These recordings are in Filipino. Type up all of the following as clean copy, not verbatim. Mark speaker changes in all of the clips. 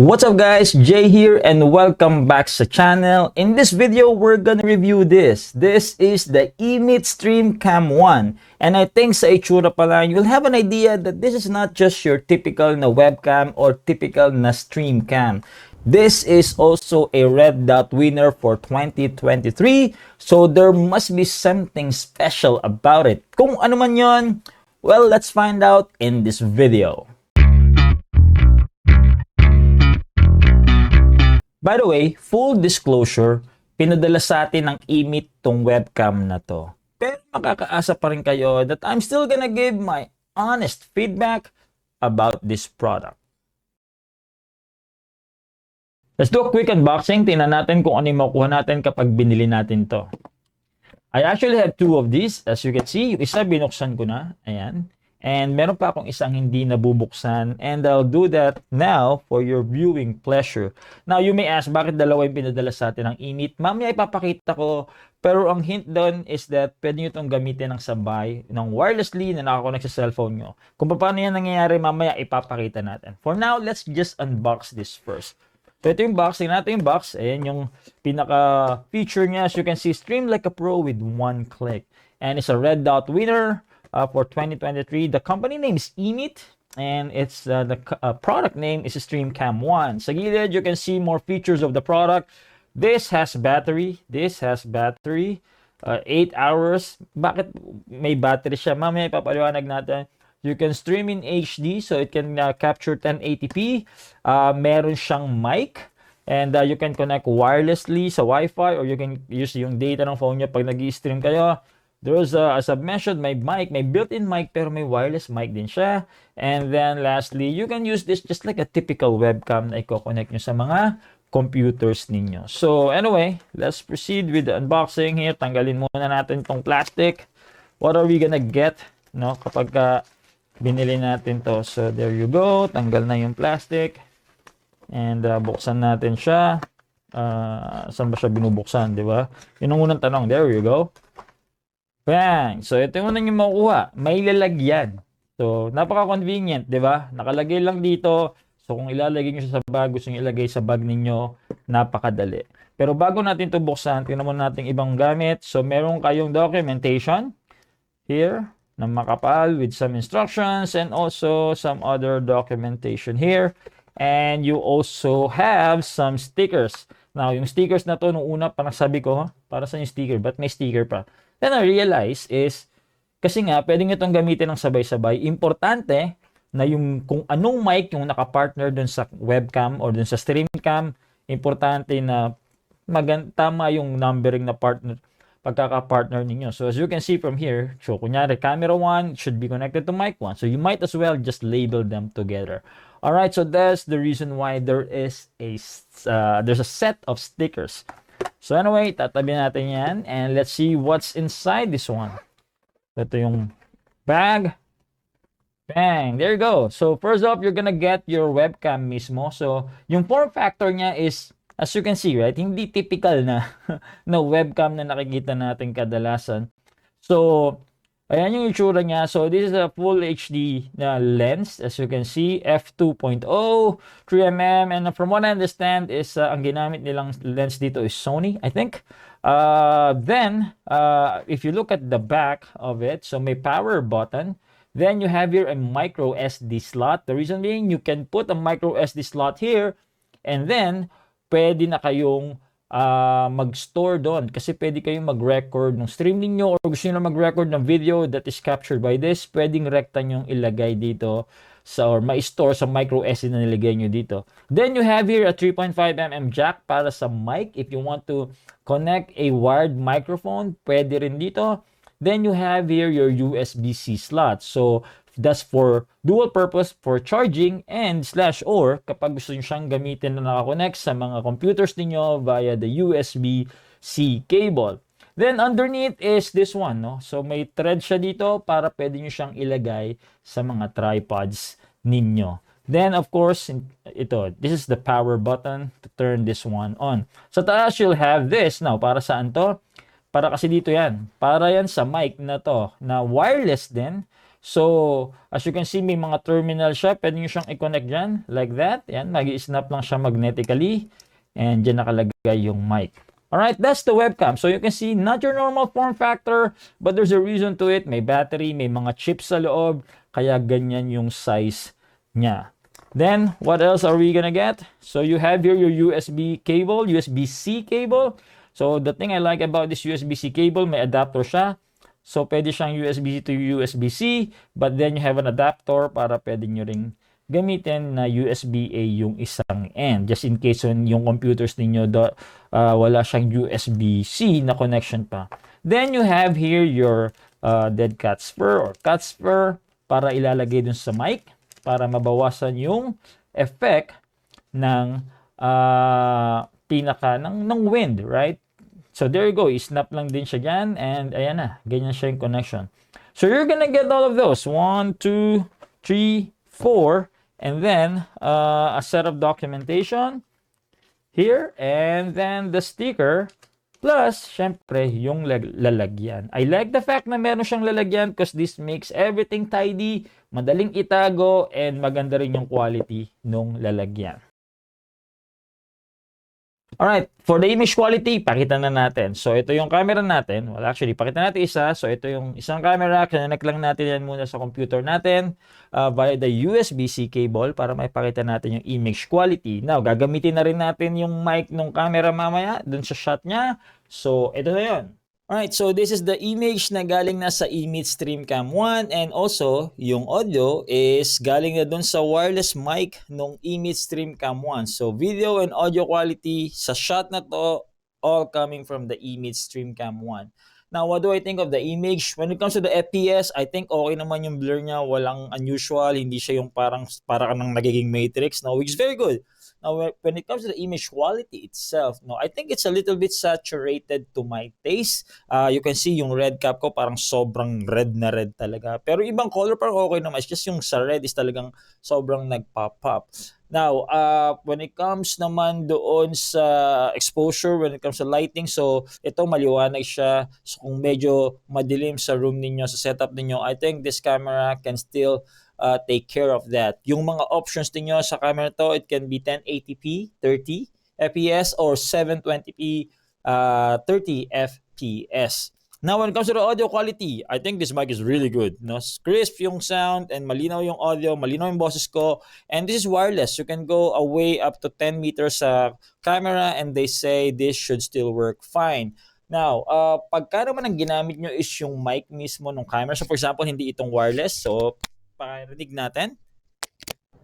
Speaker 1: What's up guys, Jay here and welcome back sa channel. In this video, we're gonna review this. This is the EMEET StreamCam 1. And I think sa itsura pa lang, you'll have an idea that this is not just your typical na webcam or typical na StreamCam. This is also a red dot winner for 2023. So there must be something special about it. Kung ano man yon, well, let's find out in this video. By the way, full disclosure, pinadala sa atin ng EMEET tong webcam na to. Pero makakaasa pa rin kayo that I'm still gonna give my honest feedback about this product. Let's do a quick unboxing. Tingnan natin kung ano yung makuha natin kapag binili natin to. I actually have two of these. As you can see, yung isa binuksan ko na. Ayan. And meron pa akong isang hindi nabubuksan. And I'll do that now for your viewing pleasure. Now, you may ask, bakit dalawa yung pinadala sa atin ng EMEET? Mamaya ipapakita ko. Pero ang hint doon is that pwede nyo itong gamitin ng sabay, ng wirelessly na nakakonect sa cellphone nyo. Kung paano yan nangyayari, mamaya ipapakita natin. For now, let's just unbox this first. So, ito yung box. Tingnan natin yung box. Ayan yung pinaka-feature niya. As you can see, stream like a pro with one click. And it's a red dot winner. For 2023, the company name is EMEET, and it's the product name is StreamCam 1. Sa gilid, you can see more features of the product. This has battery. 8 hours. Bakit may battery siya? Mamaya ipapaliwanag natin. You can stream in HD, so it can capture 1080p. Meron siyang mic. And you can connect wirelessly sa Wi-Fi, or you can use yung data ng phone nyo pag nag-i-stream kayo. There's, as I've mentioned, my mic, may built-in mic, pero may wireless mic din siya. And then, lastly, you can use this just like a typical webcam na i-connect nyo sa mga computers ninyo. So, anyway, let's proceed with the unboxing here. Tanggalin muna natin itong plastic. What are we gonna get, no, kapag binili natin to? So, there you go. Tanggal na yung plastic. And buksan natin siya. Saan ba siya binubuksan, di ba? Yun ang unang tanong. There you go. Bang! So, ito yung unang yung makukuha. May lalagyan. So, napaka-convenient, di ba? Nakalagay lang dito. So, kung ilalagay nyo siya sa bag, gusto nyo ilagay sa bag ninyo, napakadali. Pero bago natin ito buksan, tingnan muna natin ibang gamit. So, meron kayong documentation here na makapal with some instructions and also some other documentation here. And you also have some stickers. Now, yung stickers na to, nung una, parang sabi ko, para sa yung sticker? Ba't may sticker pa? Then I realize is, kasi nga, pwede nyo itong gamitin ng sabay-sabay. Importante na yung kung anong mic yung nakapartner dun sa webcam or dun sa StreamCam, importante na tama yung numbering na partner, pagkaka-partner ninyo. So as you can see from here, so kunyari, camera 1 should be connected to mic 1. So you might as well just label them together. Alright, so that's the reason why there is there's a set of stickers. So anyway, tatabi natin yan. And let's see what's inside this one. Ito yung bag. Bang! There you go. So first off, you're gonna get your webcam mismo. So yung form factor niya is, as you can see, right? Hindi typical na, na webcam na nakikita natin kadalasan. So, ayan yung itsura niya. So this is a full HD lens. As you can see, f2.0, 3mm. And from what I understand is ang ginamit nilang lens dito is Sony, I think. Then, if you look at the back of it, so may power button. Then you have here a micro SD slot. The reason being, you can put a micro SD slot here. And then, pwede na kayong mag-store doon kasi pwede kayong mag-record ng stream ninyo or gusto nyo na mag-record ng video that is captured by this, pwedeng rekta nyong ilagay dito or ma-store sa micro SD na nilagay nyo dito. Then you have here a 3.5mm jack para sa mic. If you want to connect a wired microphone, pwede rin dito. Then you have here your USB-C slot. So that's for dual purpose for charging and /or kapag gusto nyo siyang gamitin na nakakonect sa mga computers niyo via the USB-C cable. Then underneath is this one, no? So may thread siya dito para pwede nyo siyang ilagay sa mga tripods ninyo. Then of course, this is the power button to turn this one on. Sa taas, you'll have this. Now, para saan to? Para kasi dito yan. Para yan sa mic na to, na wireless din. So, as you can see, may mga terminal siya. Pwede nyo siyang i-connect dyan, like that. Yan, mag-i-snap lang siya magnetically. And dyan nakalagay yung mic. Alright, that's the webcam. So, you can see, not your normal form factor, but there's a reason to it. May battery, may mga chips sa loob. Kaya ganyan yung size niya. Then, what else are we gonna get? So, you have here your USB cable, USB-C cable. So, the thing I like about this USB-C cable, may adapter siya. So, pwede siyang USB to USB-C, but then you have an adapter para pwede nyo ring gamitin na USB-A yung isang end. Just in case yung computers ninyo wala siyang USB-C na connection pa. Then, you have here your dead cat spur or cat spur para ilalagay dun sa mic para mabawasan yung effect ng ng wind, right? So, there you go. I-snap lang din siya dyan. And, ayan na. Ganyan siya yung connection. So, you're gonna get all of those. 1, 2, 3, 4. And then, a set of documentation here. And then, the sticker. Plus, syempre, yung lalagyan. I like the fact na meron siyang lalagyan because this makes everything tidy, madaling itago, and maganda rin yung quality nung lalagyan. Alright, for the image quality, pakita na natin. So, ito yung camera natin. Well, actually, pakita natin isa. So, ito yung isang camera. Connect lang natin yan muna sa computer natin via the USB-C cable para maipakita natin yung image quality. Now, gagamitin na rin natin yung mic ng camera mamaya dun sa shot niya. So, ito na yun. Alright, so this is the image na galing na sa EMEET StreamCam 1 and also yung audio is galing na dun sa wireless mic nung EMEET StreamCam 1. So video and audio quality sa shot na to all coming from the EMEET StreamCam 1. Now, what do I think of the image? When it comes to the FPS, I think okay naman yung blur niya, walang unusual, hindi siya yung parang nang nagiging Matrix, no, which is very good. Now, when it comes to the image quality itself, no, I think it's a little bit saturated to my taste. You can see yung red cap ko parang sobrang red na red talaga. Pero ibang color parang okay naman. It's just yung sa red is talagang sobrang nagpop-up. Now, when it comes naman doon sa exposure, when it comes to lighting, so ito maliwanag siya. So kung medyo madilim sa room ninyo, sa setup ninyo, I think this camera can still take care of that. Yung mga options niyo sa camera to, it can be 1080p 30 fps or 720p 30 fps. Now, when it comes to the audio quality, I think this mic is really good. No? Crisp yung sound and malinaw yung audio, malinaw yung boses ko. And this is wireless. You can go away up to 10 meters sa camera and they say this should still work fine. Now, pagka naman ang ginamit nyo is yung mic mismo ng camera. So, for example, hindi itong wireless. So, pakarinig natin.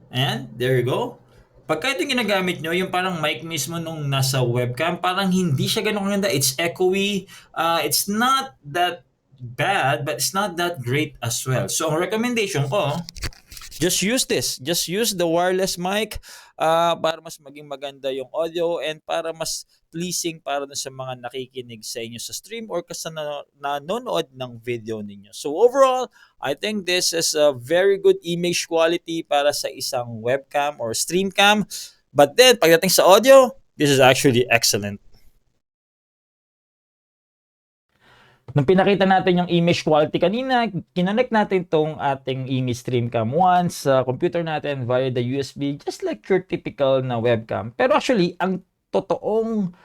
Speaker 1: And there you go. Pagka ito ginagamit nyo, yung parang mic mismo nung nasa webcam, parang hindi siya ganun kaganda. It's echoey. It's not that bad, but it's not that great as well. So, ang recommendation ko, just use this. Just use the wireless mic para mas maging maganda yung audio and para mas pleasing para sa mga nakikinig sa inyo sa stream or kasi nanonood ng video ninyo. So overall, I think this is a very good image quality para sa isang webcam or stream cam. But then, pagdating sa audio, this is actually excellent. Nung pinakita natin yung image quality kanina, kinonect natin tong ating image StreamCam 1 sa computer natin via the USB, just like your typical na webcam. Pero actually, ang totoong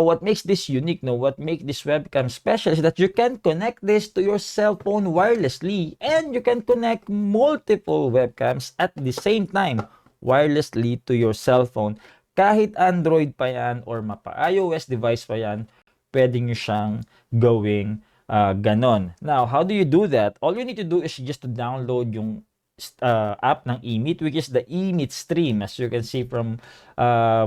Speaker 1: what makes this unique, no, what makes this webcam special is that you can connect this to your cell phone wirelessly and you can connect multiple webcams at the same time wirelessly to your cell phone. Kahit Android pa yan or mapa-iOS device pa yan, pwede nyo siyang gawing ganon. Now, how do you do that? All you need to do is just to download yung app ng EMEET, which is the EMEET Stream, as you can see from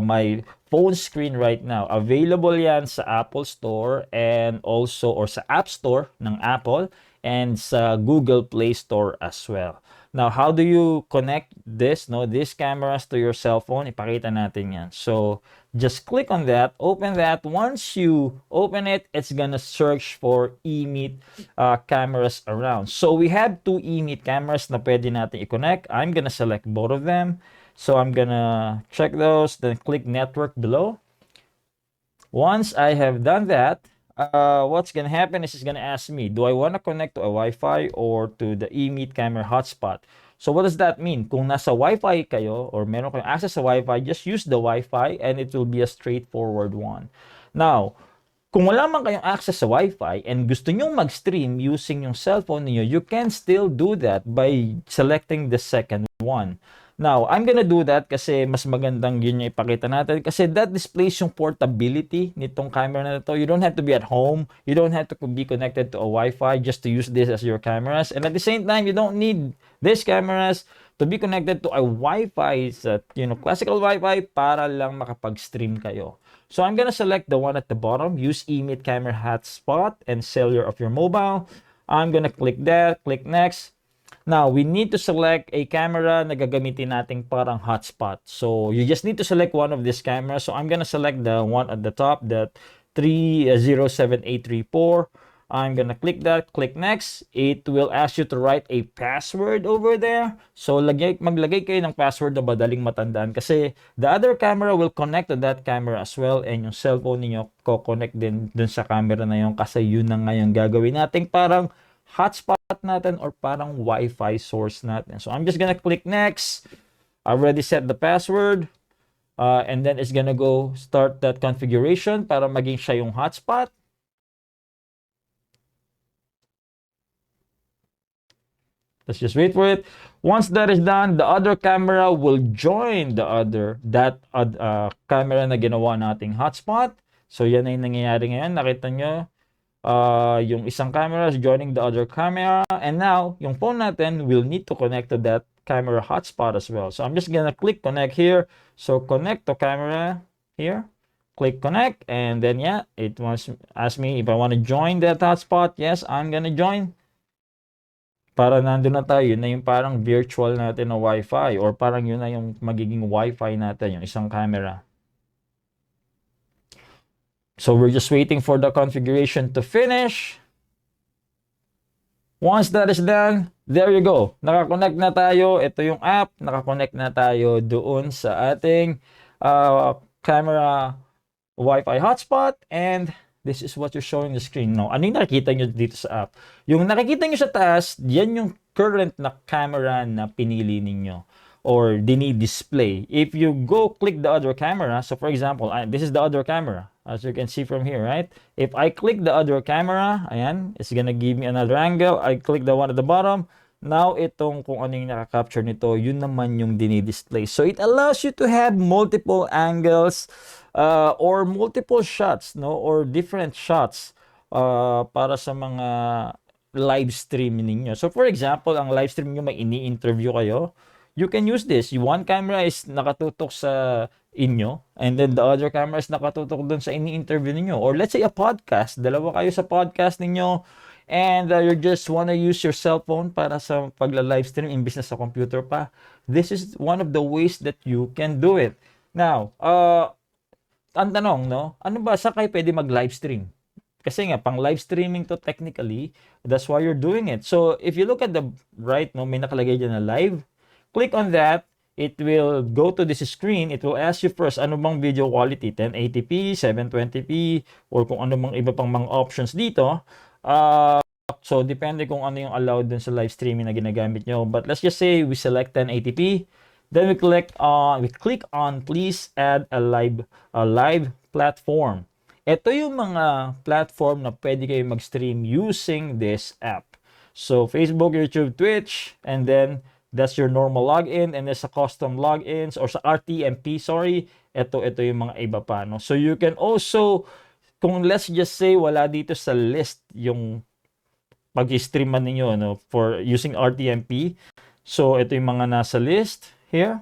Speaker 1: my phone screen right now. Available yan sa Apple Store and also or sa App Store ng Apple and sa Google Play Store as well. Now, how do you connect this, no, these cameras to your cell phone? Ipakita natin yan. So, just click on that, open that. Once you open it, it's gonna search for EMEET cameras around. So, we have two EMEET cameras na pwede natin i-connect. I'm gonna select both of them. So, I'm gonna check those, then click network below. Once I have done that, what's gonna happen is it's gonna ask me, do I want to connect to a Wi-Fi or to the EMEET camera hotspot? So what does that mean? Kung nasa Wi-Fi kayo or meron kayong access sa Wi-Fi, just use the Wi-Fi and it will be a straightforward one. Now, kung wala man kayong access sa Wi-Fi and gusto nyong mag-stream using yung cellphone niyo, you can still do that by selecting the second one. Now, I'm gonna do that kasi mas magandang yun yung ipakita natin kasi that displays yung portability nitong camera na ito. You don't have to be at home. You don't have to be connected to a Wi-Fi just to use this as your cameras. And at the same time, you don't need these cameras to be connected to a Wi-Fi, classical Wi-Fi para lang makapag-stream kayo. So I'm gonna select the one at the bottom, use EMEET camera hotspot and cellular of your mobile. I'm gonna click that, click next. Now, we need to select a camera na gagamitin nating parang hotspot. So, you just need to select one of these cameras. So, I'm gonna select the one at the top, the 307834. I'm gonna click that, click next. It will ask you to write a password over there. So, maglagay kayo ng password na madaling matandaan kasi the other camera will connect to that camera as well and yung cellphone niyo ko-connect din dun sa camera na yun kasi yun na ngayon gagawin nating parang hotspot natin or parang Wi-Fi source natin. So, I'm just gonna click next. I already set the password. And then it's gonna go start that configuration para maging siya yung hotspot. Let's just wait for it. Once that is done, the other camera will join that camera na ginawa nating hotspot. So, yan na yung nangyayari ngayon. Nakita nyo, yung isang camera is joining the other camera. And now, yung phone natin will need to connect to that camera hotspot as well. So, I'm just gonna click connect here. So, connect to camera here. Click connect. And then, yeah, it wants ask me if I want to join that hotspot. Yes, I'm gonna join. Para nandun na tayo, yun na yung parang virtual natin na Wi-Fi or parang yun na yung magiging Wi-Fi natin, yung isang camera. So we're just waiting for the configuration to finish. Once that is done, there you go. Nakakonect na tayo. Ito yung app. Nakakonect na tayo doon sa ating camera Wi-Fi hotspot and this is what you're showing the screen. Now, ano yung nakikita nyo dito sa app? Yung nakikita nyo sa taas, yan yung current na camera na pinili ninyo or dini-display. If you go click the other camera, so for example, this is the other camera, as you can see from here, right? If I click the other camera, ayan, it's gonna give me another angle. I click the one at the bottom. Now, itong kung ano yung nakaka-capture nito, yun naman yung dini-display. So, it allows you to have multiple angles or multiple shots, no? Or different shots para sa mga live stream ninyo. So, for example, ang live stream nyo may ini-interview kayo, you can use this. One camera is nakatutok sa inyo and then the other camera is nakatutok dun sa ini-interview ninyo. Or let's say a podcast. Dalawa kayo sa podcast ninyo and you just want to use your cell phone para sa pagla-live stream imbis na sa computer pa. This is one of the ways that you can do it. Now, ang tanong, no? Ano ba, sa kayo pwede mag-live stream? Kasi nga, pang live streaming to technically, that's why you're doing it. So, if you look at the right, no, may nakalagay dyan na live. Click on that. It will go to this screen. It will ask you first, ano bang video quality? 1080p, 720p, or kung ano bang iba pang mga options dito. So, depende kung ano yung allowed dun sa live streaming na ginagamit nyo. But let's just say we select 1080p. Then we click on please add a live platform. Ito yung mga platform na pwede kayo mag-stream using this app. So, Facebook, YouTube, Twitch, and then that's your normal login, and there's a custom logins or sa RTMP, sorry. Ito yung mga iba pa, no? So, you can also, kung let's just say wala dito sa list yung pag-streaman ninyo, no, for using RTMP. So, ito yung mga nasa list here.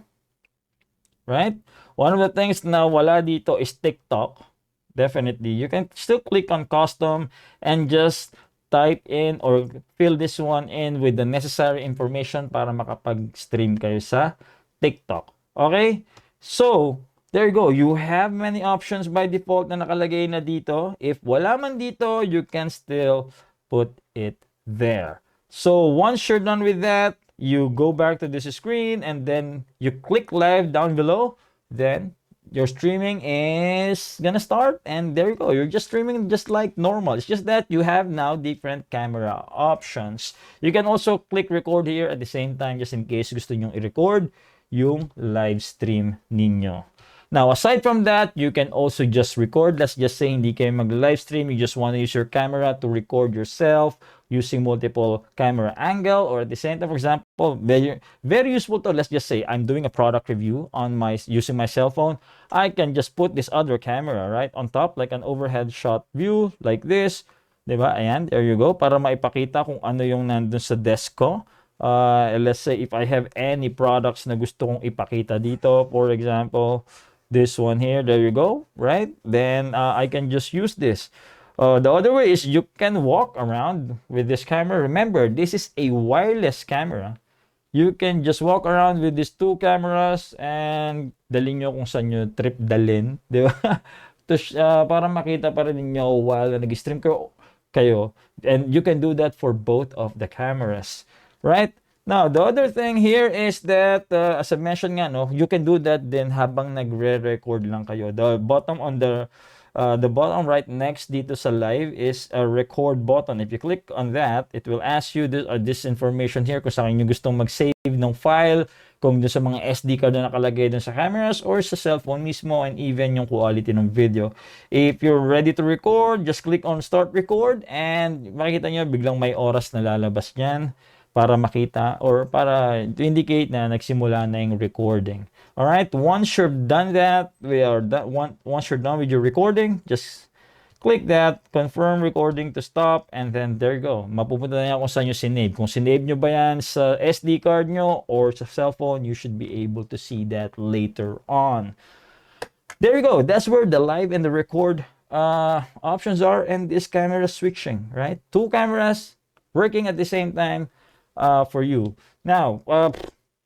Speaker 1: Right? One of the things na wala dito is TikTok. Definitely. You can still click on custom and just type in or fill this one in with the necessary information para makapag-stream kayo sa TikTok. Okay? So, there you go. You have many options by default na nakalagay na dito. If wala man dito, you can still put it there. So, once you're done with that, you go back to this screen and then you click live down below. Then, your streaming is gonna start, and there you go. You're just streaming just like normal. It's just that you have now different camera options. You can also click record here at the same time just in case gusto nyong i-record yung live stream ninyo. Now, aside from that, you can also just record. Let's just say hindi kayo mag-live stream. You just want to use your camera to record yourself using multiple camera angle, or at the same time, for example, very useful to, let's just say I'm doing a product review on using my cell phone. I can just put this other camera right on top, like an overhead shot view like this. Diba? Ayan, there you go. Para maipakita kung ano yung nandun sa desk ko. Let's say if I have any products na gusto kong ipakita dito, for example, this one here, there you go, right? Then I can just use this. The other way is you can walk around with this camera. Remember, this is a wireless camera. You can just walk around with these two cameras and dalhin nyo kung saan nyo trip dalhin, di ba? Para makita pa rin ninyo while nag-stream kayo. And you can do that for both of the cameras, right? Now, the other thing here is that, as I mentioned nga, no, you can do that then habang nagre-record lang kayo. The bottom right next dito sa live is a record button. If you click on that, it will ask you this information here kung saan nyo gustong mag-save ng file, kung doon sa mga SD card na nakalagay doon sa cameras or sa cellphone mismo, and even yung quality ng video. If you're ready to record, just click on start record and makikita nyo biglang may oras na lalabas niyan para makita or para to indicate na nagsimula na yung recording. Alright, once you're done that, once you're done with your recording, just click that, confirm recording to stop, and then there you go. Mapupunta na yan kung saan nyo sinave. Kung sinave nyo ba yan sa SD card nyo or sa cellphone, you should be able to see that later on. There you go. That's where the live and the record options are, and this camera switching, right? Two cameras working at the same time for you. Now,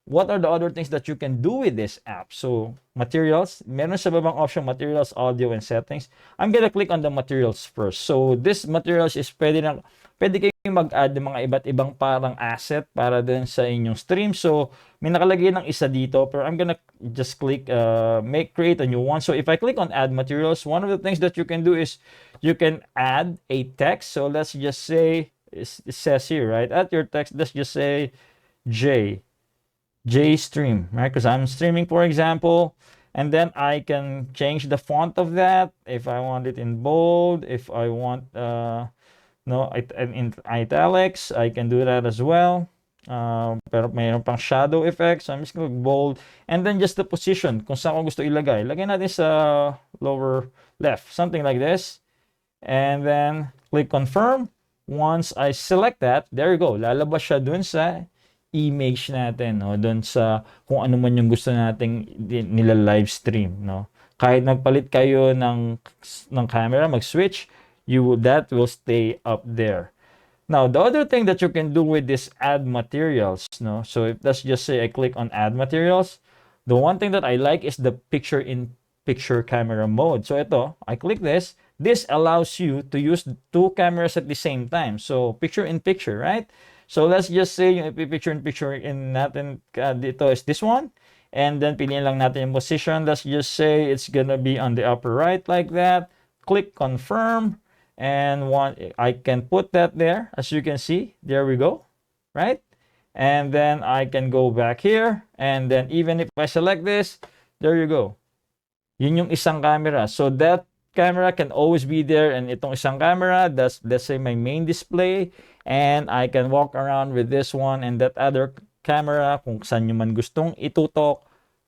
Speaker 1: what are the other things that you can do with this app? So, materials. Meron sa babang option, materials, audio, and settings. I'm gonna click on the materials first. So, this materials is pwede kayong mag-add ng mga iba't ibang parang asset para dun sa inyong stream. So, may nakalagay ng isa dito, pero I'm gonna just click, create a new one. So, if I click on add materials, one of the things that you can do is you can add a text. So, let's just say, it says here, right? At your text, let's just say J stream, right? Because I'm streaming, for example, and then I can change the font of that if I want it in bold, if I want in italics, I can do that as well. Pero mayroon pang shadow effect, so I'm just going to bold, and then just the position kung saan ko gusto ilagay. Lagay natin sa lower left, something like this, and then click confirm. Once I select that, there you go. Lalabas siya dun sa image natin, no? Dun sa kung ano man yung gusto nating nila live stream, no? Kahit nagpalit kayo ng camera, mag-switch, that will stay up there. Now, the other thing that you can do with this add materials, no? So if let's just say I click on add materials, the one thing that I like is the picture-in-picture camera mode. So ito, I click this. This allows you to use two cameras at the same time. So picture-in-picture, right? So let's just say yung picture-in-picture natin dito is this one. And then piliin lang natin yung position. Let's just say it's gonna be on the upper right like that. Click confirm. And I can put that there. As you can see, there we go. Right? And then I can go back here. And then even if I select this, there you go. Yun yung isang camera. So that camera can always be there, and itong isang camera, that's, let's say, my main display, and I can walk around with this one and that other camera kung saan nyo man gustong itutok,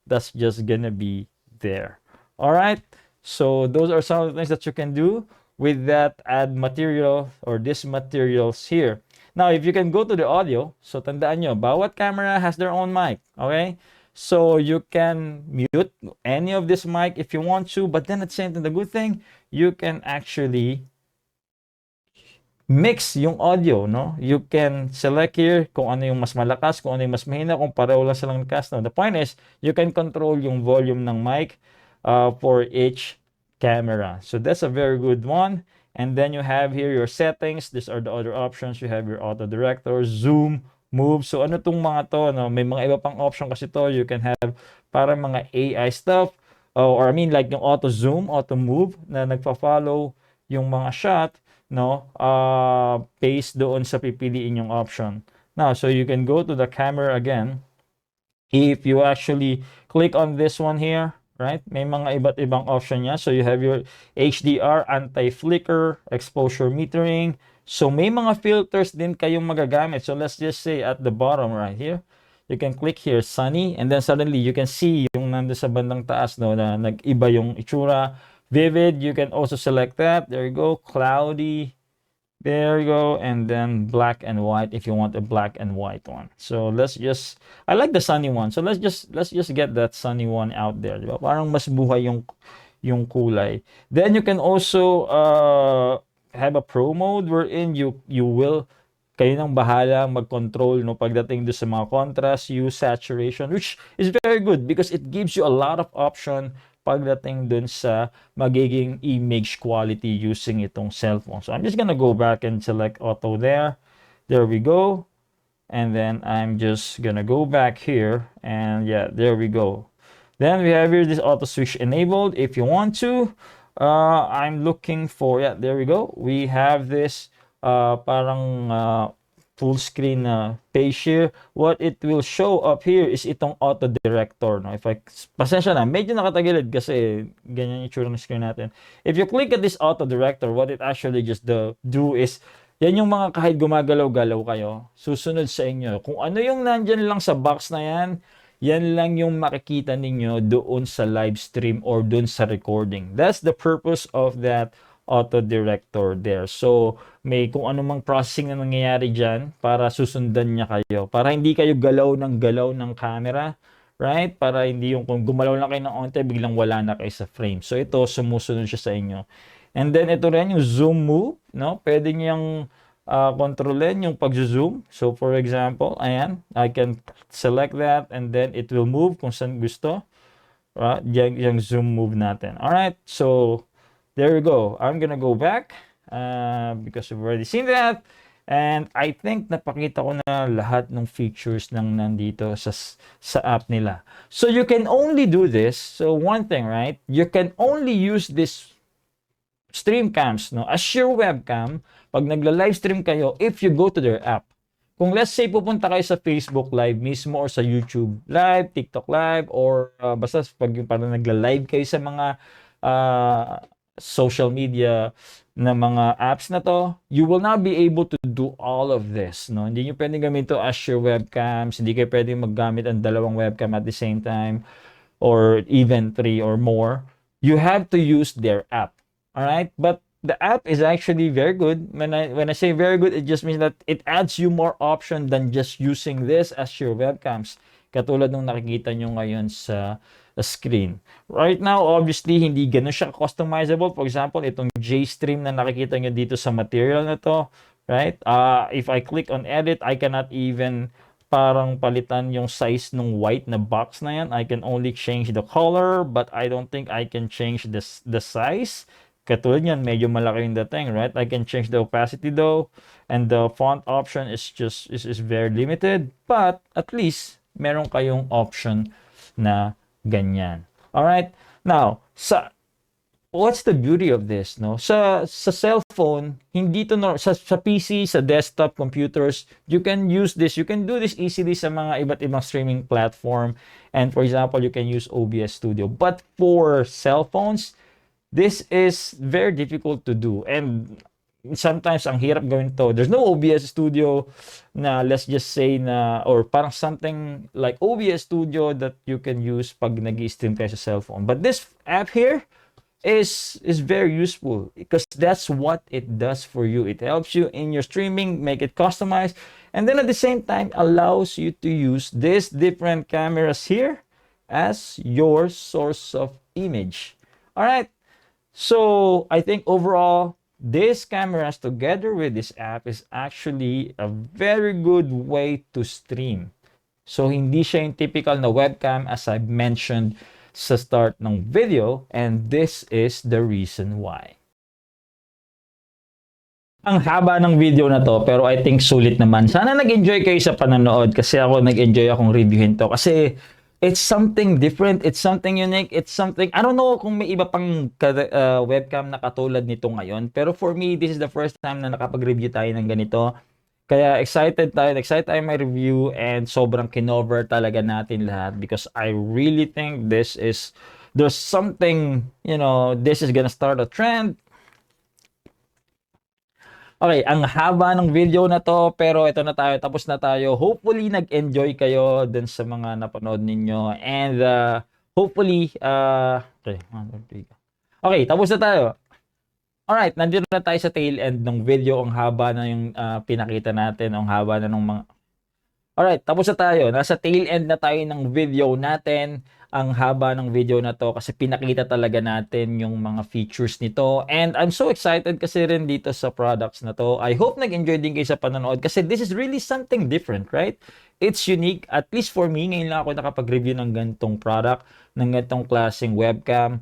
Speaker 1: that's just gonna be there. Alright, so those are some of the things that you can do with that add material or this materials here. Now, if you can go to the audio, so tandaan nyo, bawat camera has their own mic, okay? So you can mute any of this mic if you want to, but then at the same time, the good thing, you can actually mix yung audio, no? You can select here kung ano yung mas malakas, kung ano yung mas mahina, kung pareho lang silang cast. No? The point is, you can control yung volume ng mic for each camera. So that's a very good one. And then you have here your settings. These are the other options. You have your AutoDirector, zoom, move. So ano tong mga to, no? May mga iba pang option kasi to. You can have para mga AI stuff. or I mean like yung auto zoom, auto move na nagpa-follow yung mga shot, no, based doon sa pipiliin yung option. Now, so you can go to the camera again. If you actually click on this one here, right, may mga iba't ibang option niya. So you have your HDR, anti-flicker, exposure metering. So may mga filters din kayong magagamit. So let's just say at the bottom right here, you can click here, sunny, and then suddenly you can see yung nando sa bandang taas, no, na nag-iba yung itsura. Vivid, you can also select that. There you go. Cloudy. There you go. And then black and white if you want a black and white one. So let's just, I like the sunny one. So let's just get that sunny one out there. Diba? Parang mas buhay yung kulay. Then you can also have a pro mode wherein you will, kayo nang bahala mag-control, no, pagdating do sa mga contrast, hue, saturation, which is very good because it gives you a lot of option pagdating dun sa magiging image quality using itong cellphone. So I'm just gonna go back and select auto there. There we go. And then I'm just gonna go back here and yeah, there we go. Then we have here this auto switch enabled if you want to. I'm looking for, yeah, there we go. We have this parang full screen page here. What it will show up here is itong AutoDirector. No? If I, pasensya na, medyo nakatagilid kasi ganyan yung itsura ng screen natin. If you click at this AutoDirector, what it actually just do is, yan yung mga kahit gumagalaw-galaw kayo, susunod sa inyo. Kung ano yung nandyan lang sa box na yan, yan lang yung makikita ninyo doon sa live stream or doon sa recording. That's the purpose of that AutoDirector there. So, may kung anumang processing na nangyayari dyan para susundan niya kayo. Para hindi kayo galaw ng camera, right? Para hindi yung kung gumalaw lang kayo ng onte, biglang wala na kayo sa frame. So, ito, sumusunod siya sa inyo. And then, ito rin yung zoom move, no? Pwede niyang kontrolin yung pag-zoom. So, for example, ayan, I can select that and then it will move kung saan gusto. Right? Yung zoom move natin. Alright, so, there we go. I'm gonna go back because we've already seen that. And I think napakita ko na lahat ng features ng nandito sa app nila. So you can only do this. So one thing, right? You can only use this StreamCams, no, as your webcam pag nagla-live stream kayo if you go to their app. Kung let's say pupunta kayo sa Facebook Live mismo or sa YouTube Live, TikTok Live, or basta pag parang nagla-live kayo sa mga social media na mga apps na to, you will not be able to do all of this, no? Hindi nyo pwedeng gamitin to as your webcams, hindi kayo pwedeng maggamit ang dalawang webcam at the same time, or even 3 or more. You have to use their app, alright? But the app is actually very good. When I say very good, it just means that it adds you more option than just using this as your webcams. Katulad nung nakikita nyo ngayon sa screen. Right now, obviously, hindi ganun siya customizable. For example, itong JStream na nakikita nyo dito sa material na to, right? If I click on edit, I cannot even parang palitan yung size ng white na box na yan. I can only change the color, but I don't think I can change the size. Katulad yan, medyo malaki yung dating, right? I can change the opacity though, and the font option is just is very limited, but at least meron kayong option na ganyan. Alright? Now, what's the beauty of this, no? Sa cellphone, hindi to sa PC, sa desktop computers, you can use this, you can do this easily sa mga iba't ibang streaming platform. And for example, you can use OBS Studio. But for cell phones, this is very difficult to do. And sometimes ang hirap gawin to. There's no OBS Studio na let's just say na, or parang something like OBS Studio that you can use pag nag-stream kayo sa cellphone. But this app here is very useful because that's what it does for you. It helps you in your streaming, make it customized, and then at the same time allows you to use these different cameras here as your source of image. All right. So I think overall, these cameras together with this app is actually a very good way to stream. So hindi siya yung typical na webcam as I've mentioned sa start ng video, and this is the reason why. Ang haba ng video na to, pero I think sulit naman. Sana nag-enjoy kayo sa panonood kasi ako nag-enjoy akong reviewin to kasi It's something different, it's something unique, it's something, I don't know kung may iba pang webcam na katulad nito ngayon, pero for me, this is the first time na nakapag-review tayo ng ganito. Kaya excited tayo may review, and sobrang kinover talaga natin lahat because I really think there's something, this is gonna start a trend. Okay, ang haba ng video na to, pero ito na tayo, tapos na tayo. Hopefully, nag-enjoy kayo dun sa mga napanood ninyo. And hopefully, okay, okay, tapos na tayo. Alright, nandito na tayo sa tail end ng video. Ang haba na yung pinakita natin. Ang haba na ng mga... Alright, tapos na tayo. Nasa tail end na tayo ng video natin. Ang haba ng video na to kasi pinakita talaga natin yung mga features nito. And I'm so excited kasi rin dito sa products na to. I hope nag-enjoy din kayo sa panonood kasi this is really something different, right? It's unique. At least for me, ngayon lang ako nakapag-review ng ganitong product, ng ganitong klaseng webcam.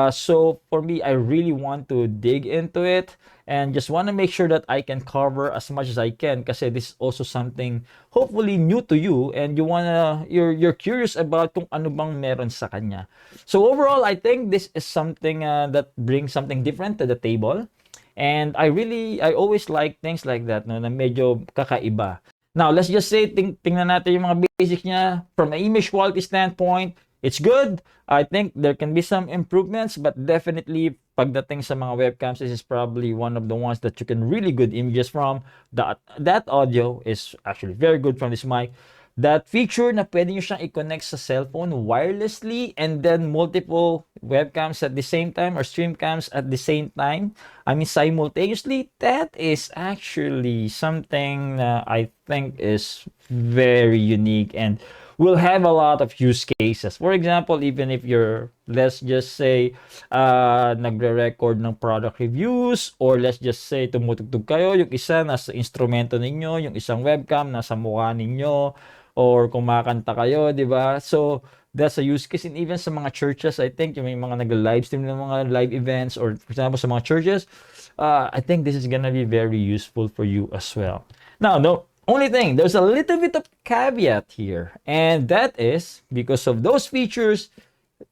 Speaker 1: So for me, I really want to dig into it and just want to make sure that I can cover as much as I can kasi this is also something hopefully new to you, and you're curious about kung ano bang meron sa kanya. So overall, I think this is something that brings something different to the table, and I always like things like that, no, na medyo kakaiba. Now, let's just say, tingnan natin yung mga basics niya. From an image quality standpoint, it's good. I think there can be some improvements, but definitely, pagdating sa mga webcams, this is probably one of the ones that you can really good images from. That audio is actually very good from this mic. That feature na pwede nyo siyang i-connect sa cellphone wirelessly and then multiple webcams at the same time or stream cams at the same time, I mean simultaneously, that is actually something I think is very unique and will have a lot of use cases. For example, even if you're, let's just say, nagre-record ng product reviews, or let's just say, tumutugtog kayo, yung isa nasa instrumento ninyo, yung isang webcam nasa mukha ninyo, or kumakanta kayo, di ba? So, that's a use case. And even sa mga churches, I think, yung may mga nag-live stream ng mga live events, or for example, sa mga churches, I think this is gonna be very useful for you as well. Now, no, only thing, there's a little bit of caveat here, and that is because of those features,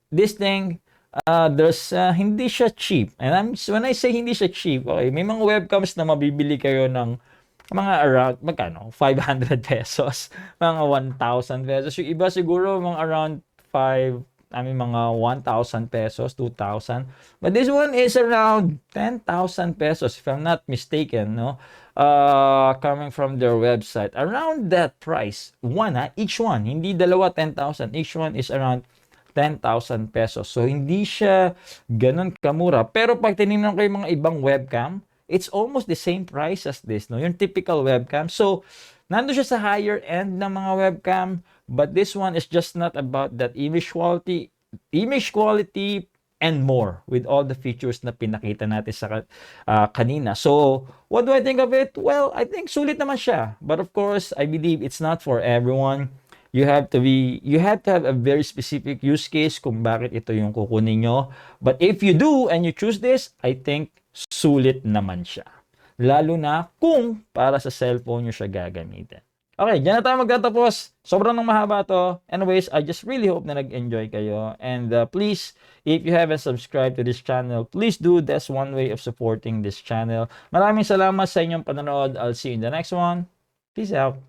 Speaker 1: this thing, hindi siya cheap. And when I say hindi siya cheap, okay, may mga webcams na mabibili kayo ng mga around, magkano? 500 pesos, mga 1,000 pesos. Yung iba siguro mga around mga 1,000 pesos, 2,000. But this one is around 10,000 pesos, if I'm not mistaken, no? Coming from their website. Around that price. Each one. Hindi dalawa, 10,000. Each one is around 10,000 pesos. So, hindi siya ganun kamura. Pero pag tinignan ko yung mga ibang webcam, it's almost the same price as this, no? Yung typical webcam. So, nando siya sa higher end ng mga webcam, but this one is just not about that image quality and more with all the features na pinakita natin sa kanina. So, what do I think of it? Well, I think sulit naman siya. But of course, I believe it's not for everyone. You have to have a very specific use case kung bakit ito yung kukunin nyo. But if you do and you choose this, I think sulit naman siya. Lalo na kung para sa cellphone nyo siya gagamitin. Okay, dyan na tayo magtatapos. Sobrang nang mahaba to. Anyways, I just really hope na nag-enjoy kayo. And please, if you haven't subscribed to this channel, please do. That's one way of supporting this channel. Maraming salamat sa inyong panonood. I'll see you in the next one. Peace out.